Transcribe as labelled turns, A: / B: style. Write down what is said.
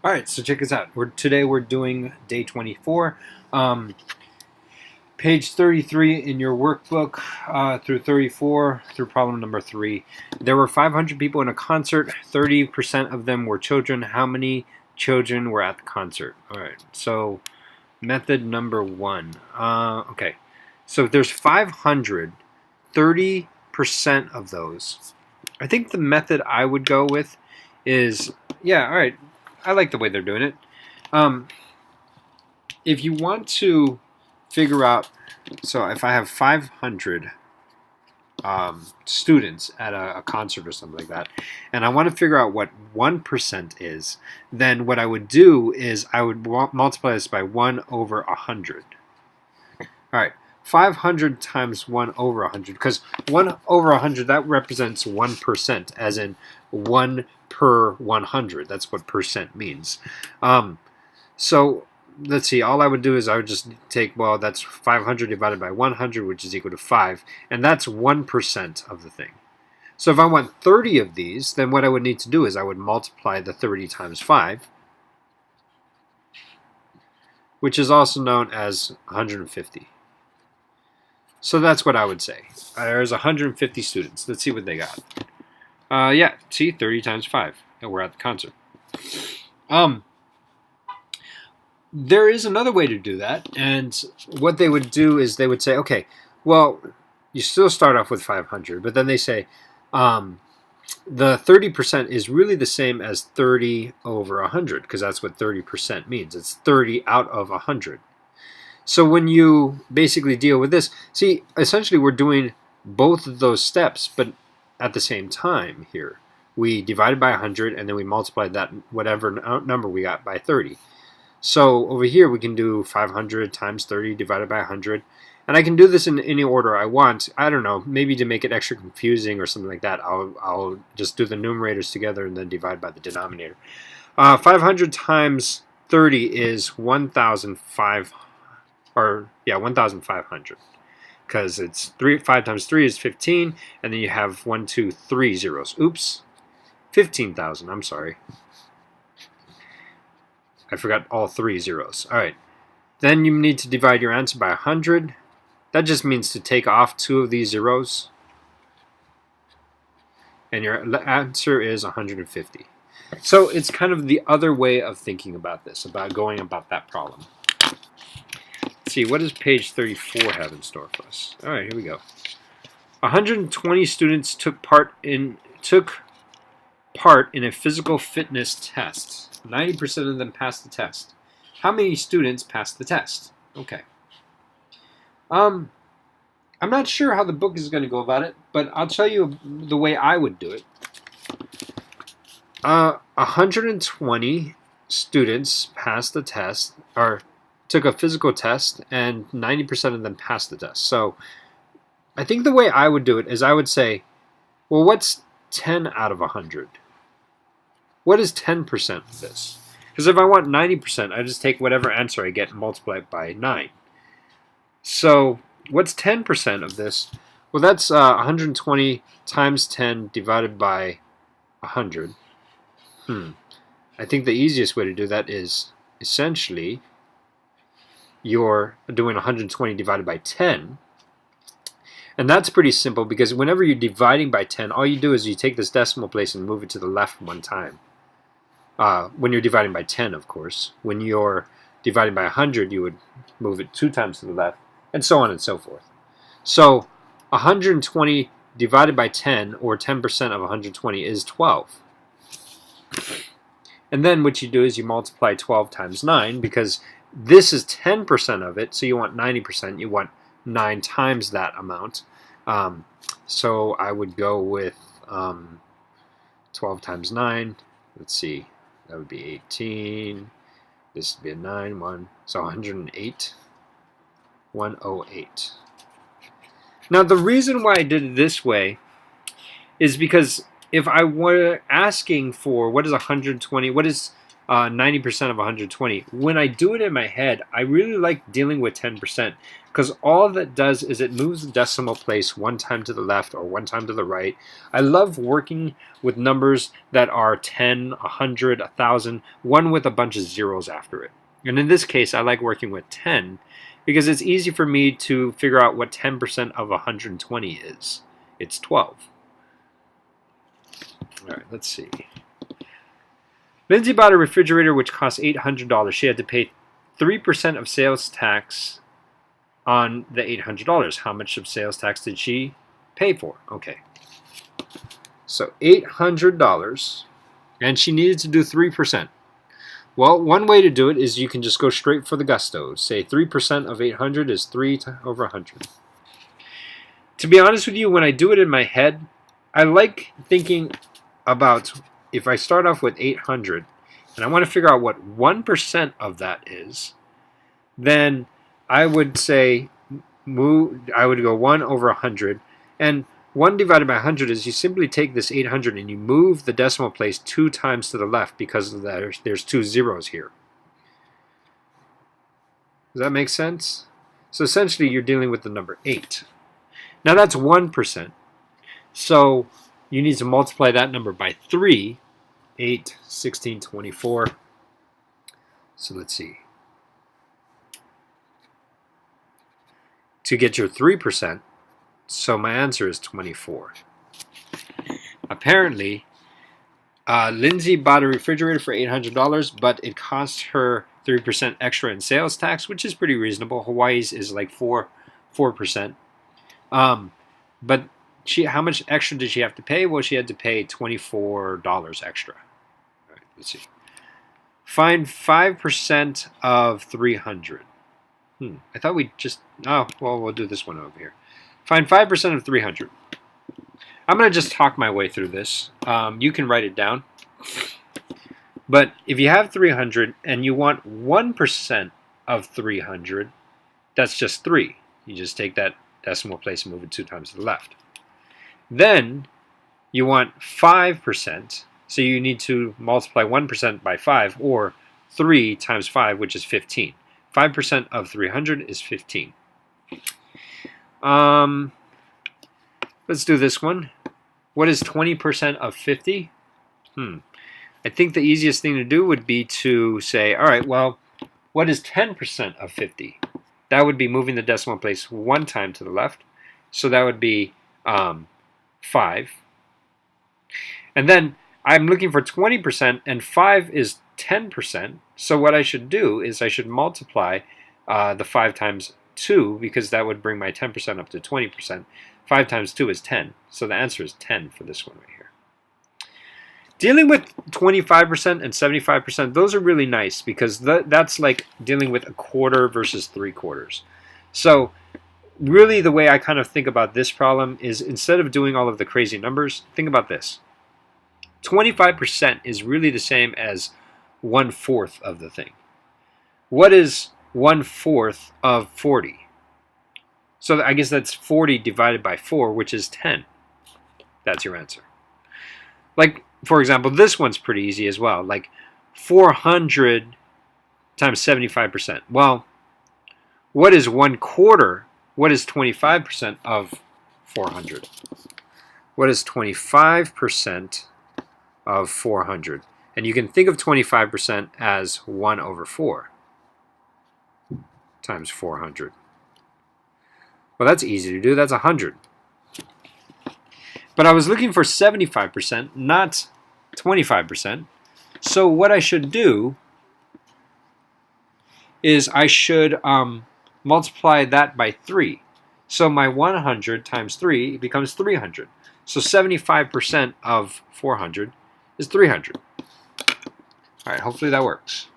A: All right, so check this out. Today we're doing day 24, page 33 in your workbook through 34 through problem number 3. There were 500 people in a concert. 30% of them were children. How many children were at the concert? All right, so method number 1. Okay, so if there's 500, 30% of those. I think the method I would go with is, yeah, all right, I like the way they're doing it. If you want to figure out, so if I have 500 students at a concert or something like that, and I want to figure out what 1% is, then what I would do is I would multiply this by 1 over 100. All right, 500 times 1 over 100, because 1 over 100, that represents 1%, as in 1 per 100. That's what percent means. So let's see, all I would do is I would just take, well, that's 500 divided by 100, which is equal to 5, and that's 1% of the thing. So if I want 30 of these, then what I would need to do is I would multiply the 30 times 5, which is also known as 150. So that's what I would say. There's 150 students. Let's see what they got. Yeah, see, 30 times 5, and we're at the concert. There is another way to do that, and what they would do is they would say, okay, well, you still start off with 500, but then they say the 30% is really the same as 30 over 100, because that's what 30% means. It's 30 out of 100. So when you basically deal with this, see, essentially we're doing both of those steps, but at the same time here. We divided by 100, and then we multiplied that whatever number we got by 30. So over here we can do 500 times 30 divided by 100. And I can do this in any order I want. I don't know, maybe to make it extra confusing or something like that, I'll just do the numerators together and then divide by the denominator. 500 times 30 is 1,500. 1,500. Because it's 5 times 3 is 15, and then you have 1, 2, 3 zeros. Oops, 15,000. I'm sorry. I forgot all 3 zeros. All right. Then you need to divide your answer by 100. That just means to take off 2 of these zeros. And your answer is 150. So it's kind of the other way of thinking about this, about going about that problem. Let's see, what does page 34 have in store for us? All right, here we go. 120 students took part in a physical fitness test. 90% of them passed the test. How many students passed the test? Okay. I'm not sure how the book is going to go about it, but I'll tell you the way I would do it. 120 students passed the test, or took a physical test, and 90% of them passed the test. So I think the way I would do it is I would say, well, what's 10 out of 100? What is 10% of this? Because if I want 90%, I just take whatever answer I get and multiply it by 9. So what's 10% of this? Well, that's 120 times 10 divided by 100. I think the easiest way to do that is essentially you're doing 120 divided by 10. And that's pretty simple, because whenever you're dividing by 10, all you do is you take this decimal place and move it to the left one time. When you're dividing by 10, of course. When you're dividing by 100, you would move it 2 times to the left, and so on and so forth. So 120 divided by 10, or 10% of 120, is 12. And then what you do is you multiply 12 times 9, because this is 10% of it, so you want 90%. You want 9 times that amount. So I would go with 12 times 9. Let's see. That would be 18. This would be a 9, 1. So 108. 108. Now the reason why I did it this way is because if I were asking for what is 120, what is 90% of 120. When I do it in my head, I really like dealing with 10% because all that does is it moves the decimal place one time to the left or one time to the right. I love working with numbers that are 10, 100, 1,000, one with a bunch of zeros after it. And in this case, I like working with 10 because it's easy for me to figure out what 10% of 120 is. It's 12. All right, let's see. Lindsay bought a refrigerator which cost $800. She had to pay 3% of sales tax on the $800. How much of sales tax did she pay for? Okay. So $800, and she needed to do 3%. Well, one way to do it is you can just go straight for the gusto. Say 3% of 800 is 3 over 100. To be honest with you, when I do it in my head, I like thinking about if I start off with 800 and I want to figure out what 1% of that is, then I would say I would go 1 over 100, and 1 divided by 100 is you simply take this 800 and you move the decimal place 2 times to the left because of that there's 2 zeros here. Does that make sense? So essentially you're dealing with the number 8. Now that's 1%. So you need to multiply that number by 3. 8, 16, 24. So let's see. To get your 3%, so my answer is 24. Apparently, Lindsay bought a refrigerator for $800, but it cost her 3% extra in sales tax, which is pretty reasonable. Hawaii's is like 4%. But how much extra did she have to pay? Well, she had to pay $24 extra. All right, let's see. Find 5% of 300. I thought we just... Oh, well, we'll do this one over here. Find 5% of 300. I'm going to just talk my way through this. You can write it down. But if you have 300 and you want 1% of 300, that's just 3. You just take that decimal place and move it 2 times to the left. Then you want 5%, so you need to multiply 1% by 5, or 3 times 5, which is 15. 5% of 300 is 15. Let's do this one. What is 20% of 50? I think the easiest thing to do would be to say, all right, well, what is 10% of 50? That would be moving the decimal place 1 time to the left. So that would be 5. And then I'm looking for 20%, and 5 is 10%. So what I should do is I should multiply the 5 times 2, because that would bring my 10% up to 20%. 5 times 2 is 10. So the answer is 10 for this one right here. Dealing with 25% and 75%, those are really nice because that's like dealing with a quarter versus 3/4. So really the way I kind of think about this problem is instead of doing all of the crazy numbers, think about this. 25% is really the same as 1/4 of the thing. What is 1/4 of 40? So I guess that's 40 divided by 4, which is 10. That's your answer. Like, for example, this one's pretty easy as well. Like 400 times 75%. Well, what is 1/4? What is 25% of 400? What is 25% of 400? And you can think of 25% as 1 over 4 times 400. Well, that's easy to do. That's 100. But I was looking for 75%, not 25%. So what I should do is I should multiply that by 3. So my 100 times 3 becomes 300. So 75% of 400 is 300. All right, hopefully that works.